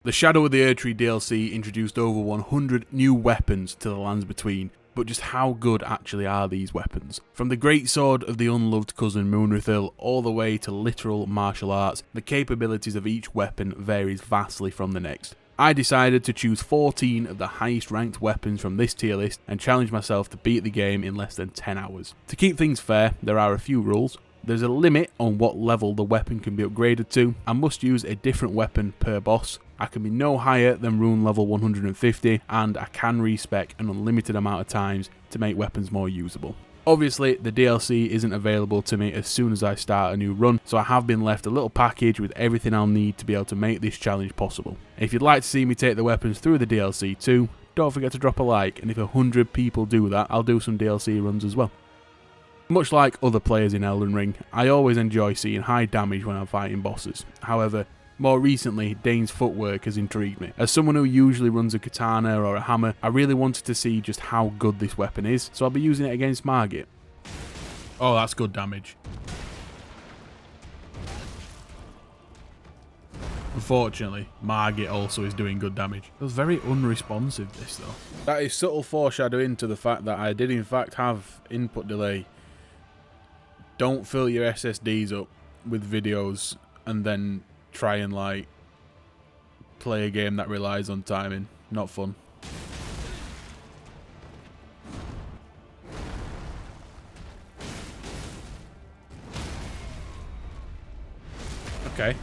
The Shadow of the Erdtree DLC introduced over 100 new weapons to the Lands Between, but just how good actually are these weapons? From the greatsword of the unloved cousin Moonrathil all the way to literal martial arts, the capabilities of each weapon varies vastly from the next. I decided to choose 14 of the highest ranked weapons from this tier list and challenge myself to beat the game in less than 10 hours. To keep things fair, there are a few rules. There's a limit on what level the weapon can be upgraded to. I must use a different weapon per boss. I can be no higher than rune level 150, and I can respec an unlimited amount of times to make weapons more usable. Obviously, the DLC isn't available to me as soon as I start a new run, so I have been left a little package with everything I'll need to be able to make this challenge possible. If you'd like to see me take the weapons through the DLC too, don't forget to drop a like, and if 100 people do that, I'll do some DLC runs as well. Much like other players in Elden Ring, I always enjoy seeing high damage when I'm fighting bosses. However, more recently, Dane's footwork has intrigued me. As someone who usually runs a katana or a hammer, I really wanted to see just how good this weapon is, so I'll be using it against Margit. Oh, that's good damage. Unfortunately, Margit also is doing good damage. It was very unresponsive, this though. That is subtle foreshadowing to the fact that I did in fact have input delay. Don't fill your SSDs up with videos and then try and like play a game that relies on timing. Not fun. Okay.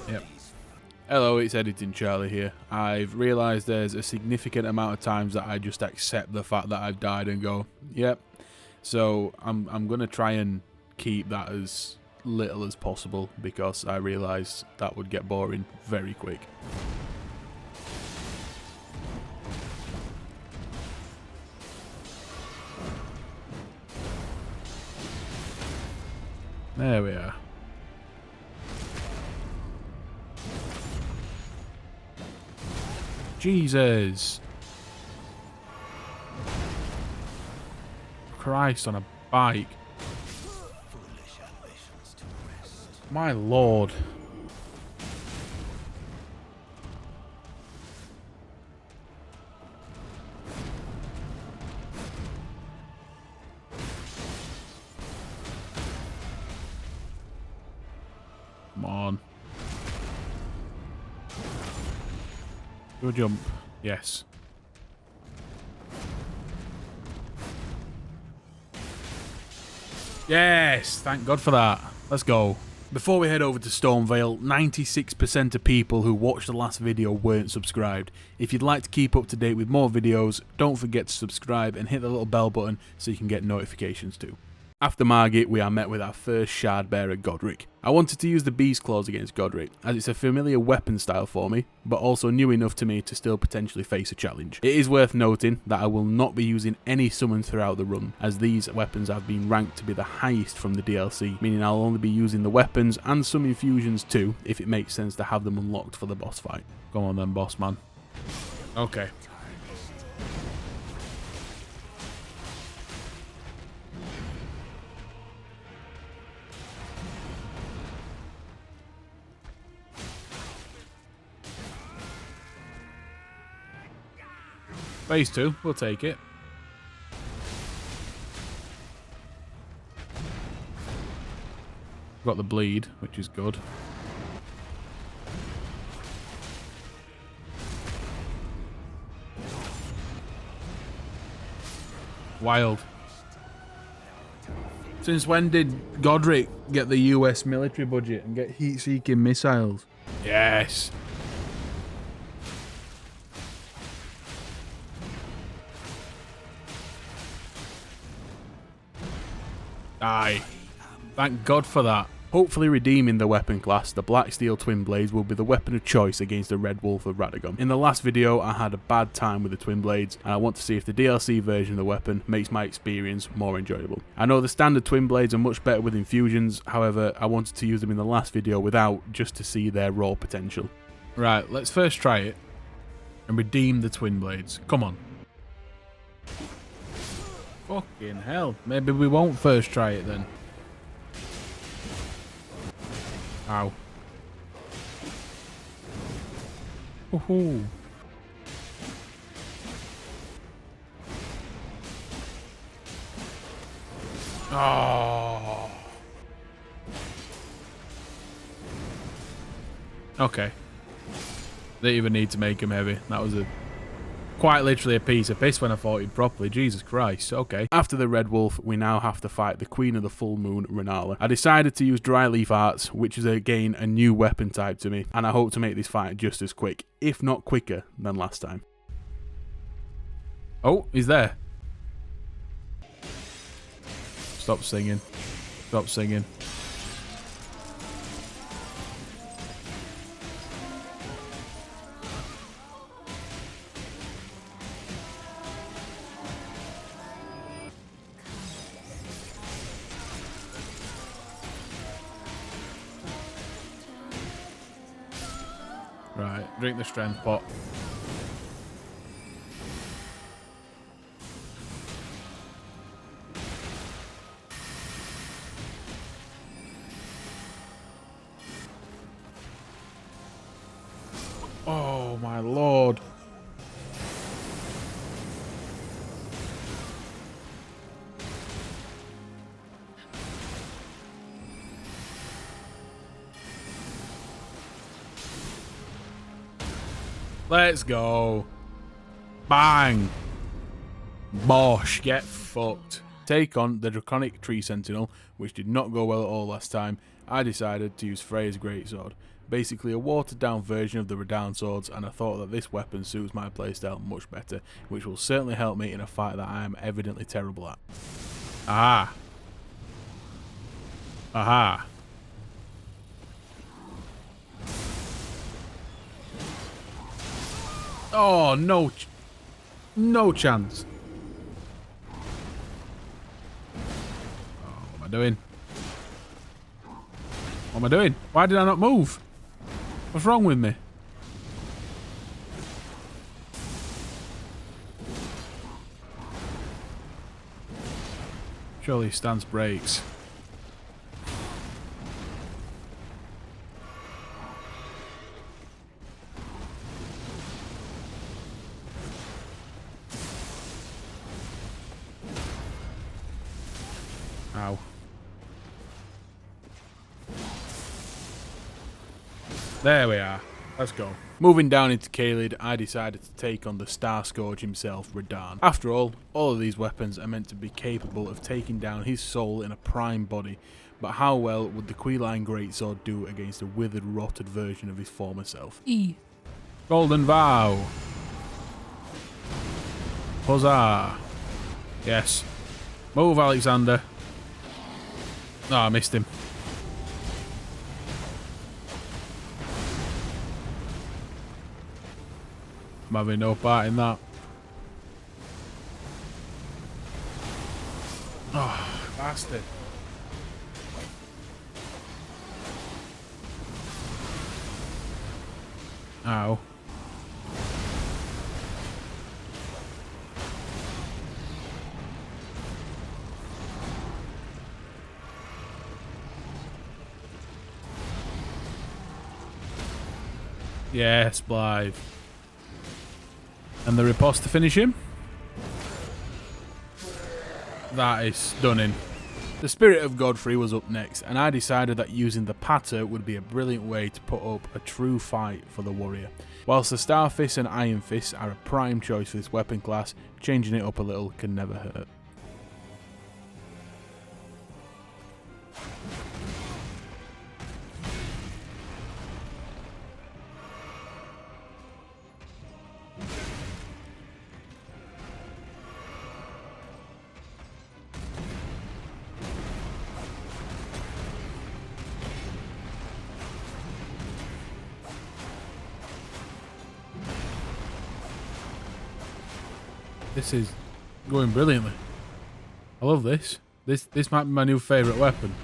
Yep. Hello, it's Editing Charlie here. I've realised there's a significant amount of times that I just accept the fact that I've died and go, yep. So I'm going to try and keep that as little as possible because I realise that would get boring very quick. There we are. Jesus. Christ on a bike. My lord. Come on. Good jump. Yes. Yes! Thank God for that. Let's go. Before we head over to Stormvale, 96% of people who watched the last video weren't subscribed. If you'd like to keep up to date with more videos, don't forget to subscribe and hit the little bell button so you can get notifications too. After Margit, we are met with our first shard bearer, Godrick. I wanted to use the Beast Claws against Godrick, as it's a familiar weapon style for me, but also new enough to me to still potentially face a challenge. It is worth noting that I will not be using any summons throughout the run, as these weapons have been ranked to be the highest from the DLC, meaning I'll only be using the weapons and some infusions too, if it makes sense to have them unlocked for the boss fight. Come on then, boss man. Okay. Phase 2, we'll take it. Got the bleed, which is good. Wild. Since when did Godrick get the US military budget and get heat-seeking missiles? Yes. Aye. Thank God for that. Hopefully redeeming the weapon class, the Black Steel Twin Blades will be the weapon of choice against the Red Wolf of Radagon. In the last video I had a bad time with the Twin Blades and I want to see if the DLC version of the weapon makes my experience more enjoyable. I know the standard Twin Blades are much better with infusions, however I wanted to use them in the last video without, just to see their raw potential. Right, let's first try it and redeem the Twin Blades. Come on. Fucking hell. Maybe we won't first try it then. Ow. Woohoo. Oh. Okay. Didn't even need to make him heavy. That was quite literally a piece of piss when I fought it properly. Jesus Christ. Okay. After the Red Wolf, we now have to fight the Queen of the Full Moon, Rennala. I decided to use Dry Leaf Arts, which is again a new weapon type to me, and I hope to make this fight just as quick, if not quicker, than last time. Oh, he's there. Stop singing. Stop singing. Right, drink the strength pot. Oh my lord. Let's go. Bang. Bosh, get fucked. Take on the Draconic Tree Sentinel, which did not go well at all last time. I decided to use Freya's Greatsword. Basically a watered down version of the Radahn swords, and I thought that this weapon suits my playstyle much better, which will certainly help me in a fight that I am evidently terrible at. Aha. Aha. Oh, no chance. Oh, what am I doing? What am I doing? Why did I not move? What's wrong with me? Surely stance breaks. Ow. There we are. Let's go. Moving down into Caelid, I decided to take on the Starscourge himself, Radahn. After all of these weapons are meant to be capable of taking down his soul in a prime body, but how well would the Queline Greatsword do against a withered, rotted version of his former self? Golden Vow. Huzzah. Yes. Move, Alexander. Oh, I missed him. I'm having no part in that. Oh, bastard. Ow. Yes, Blythe. And the riposte to finish him. That is stunning. The Spirit of Godfrey was up next, and I decided that using the patter would be a brilliant way to put up a true fight for the warrior. Whilst the Star Fist and Iron Fist are a prime choice for this weapon class, changing it up a little can never hurt. This is going brilliantly. I love this. This might be my new favourite weapon.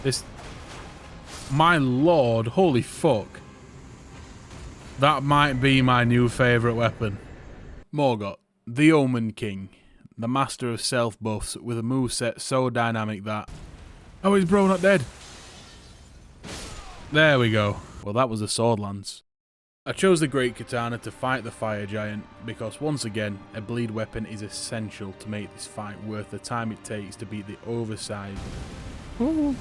This... My lord, holy fuck. That might be my new favourite weapon. Morgott, the Omen King. The master of self buffs with a moveset so dynamic that... Oh, is bro not dead? There we go. Well, that was a sword lance. I chose the Great Katana to fight the Fire Giant because, once again, a bleed weapon is essential to make this fight worth the time it takes to beat the oversized... Ooh.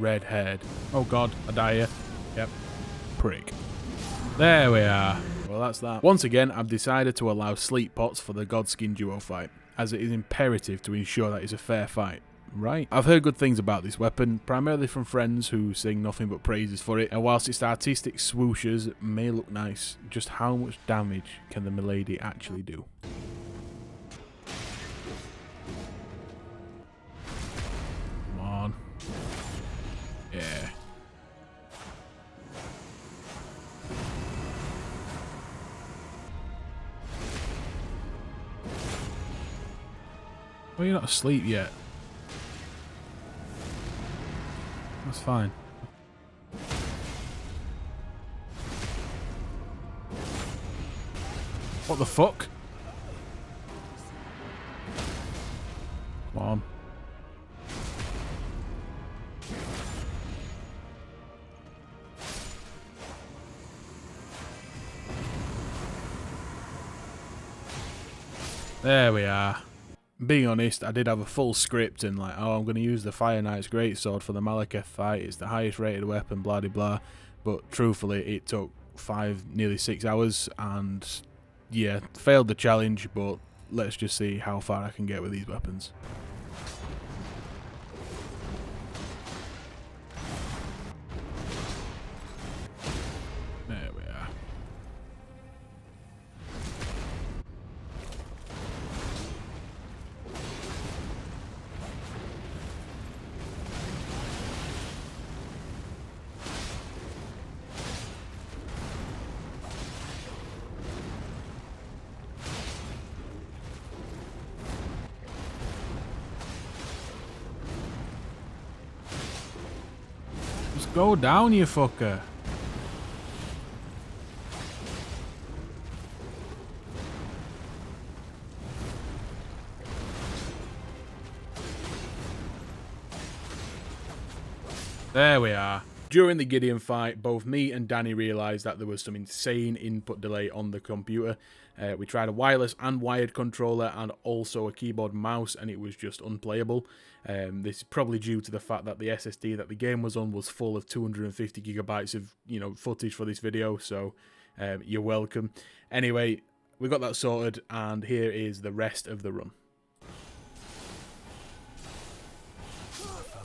Red-haired. Oh god, I die here. Yep. Prick. There we are. Well, that's that. Once again, I've decided to allow sleep pots for the Godskin Duo fight, as it is imperative to ensure that it's a fair fight. Right. I've heard good things about this weapon, primarily from friends who sing nothing but praises for it, and whilst its artistic swooshes may look nice, just how much damage can the milady actually do? Come on. Yeah. Well, you're not asleep yet. That's fine. What the fuck? Come on. There we are. Being honest, I did have a full script and like, oh, I'm going to use the Fire Knight's Greatsword for the Maliketh fight. It's the highest rated weapon, blah de blah. But truthfully, it took 5, nearly 6 hours, and yeah, failed the challenge. But let's just see how far I can get with these weapons. There we are. Just go down, you fucker. There we are. During the Gideon fight, both me and Danny realised that there was some insane input delay on the computer. We tried a wireless and wired controller and also a keyboard and mouse, and it was just unplayable. This is probably due to the fact that the SSD that the game was on was full of 250 gigabytes of, footage for this video, so you're welcome. Anyway, we got that sorted, and here is the rest of the run.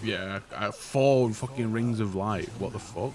Yeah, 4 fucking rings of light. What the fuck?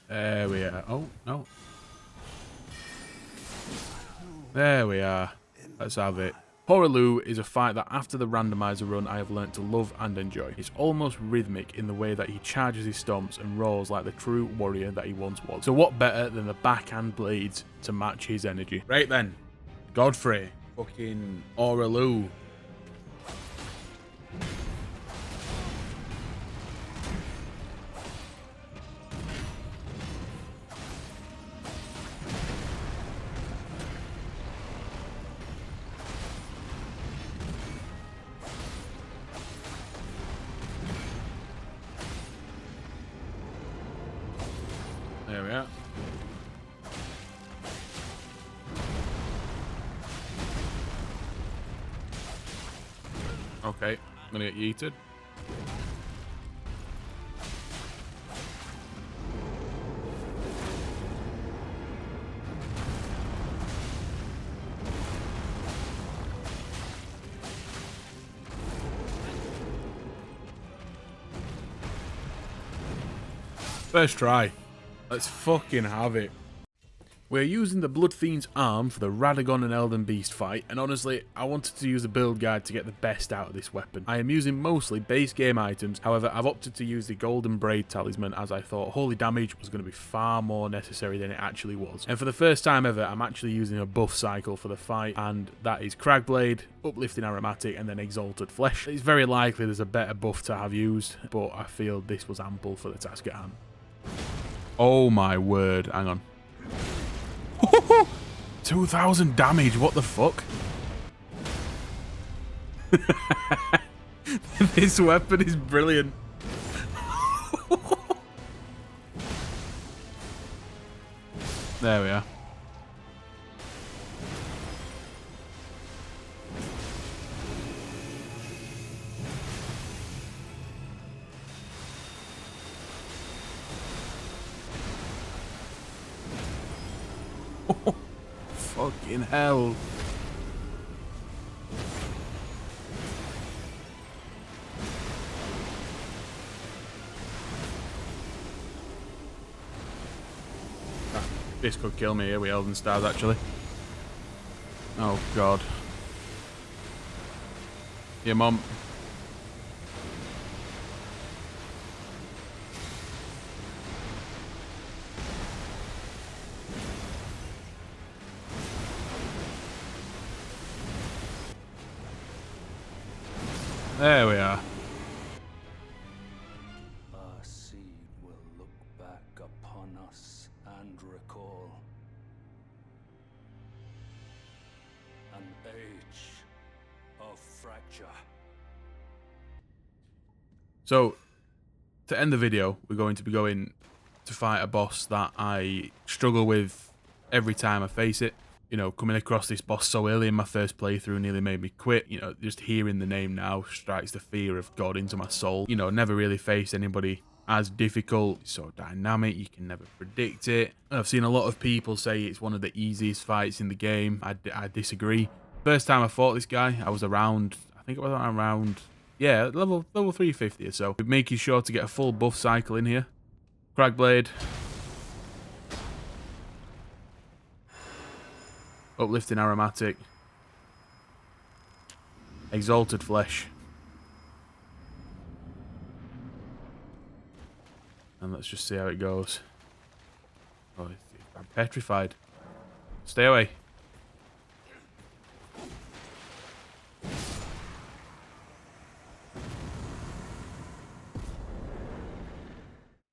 There we are. Oh, no. There we are. Let's have it. Hoarah Loux is a fight that after the randomizer run I have learnt to love and enjoy. It's almost rhythmic in the way that he charges his stomps and roars like the true warrior that he once was. So what better than the backhand blades to match his energy? Right then. Godfrey. Fucking Hoarah Loux. There we are. Okay, I'm gonna get yeeted. First try. Let's fucking have it. We're using the Blood Fiend's arm for the Radagon and Elden Beast fight, and honestly, I wanted to use a build guide to get the best out of this weapon. I am using mostly base game items, however I've opted to use the Golden Braid Talisman as I thought holy damage was going to be far more necessary than it actually was. And for the first time ever, I'm actually using a buff cycle for the fight, and that is Cragblade, Uplifting Aromatic, and then Exalted Flesh. It's very likely there's a better buff to have used, but I feel this was ample for the task at hand. Oh my word, hang on. 2,000 damage, what the fuck? This weapon is brilliant. There we are. Fucking hell. This could kill me here with Elden Stars, actually. Oh, God. Yeah, Mom. There we are. Our seed will look back upon us and recall an age of fracture. So, to end the video, we're going to be going to fight a boss that I struggle with every time I face it. You know, coming across this boss so early in my first playthrough nearly made me quit. You know, just hearing the name now strikes the fear of God into my soul. You know, never really faced anybody as difficult. It's so dynamic, you can never predict it. I've seen a lot of people say it's one of the easiest fights in the game. I disagree. First time I fought this guy, I was around, I think it was around, yeah, level 350 or so. Making sure to get a full buff cycle in here. Cragblade. Uplifting Aromatic. Exalted Flesh. And let's just see how it goes. Oh, I'm petrified. Stay away.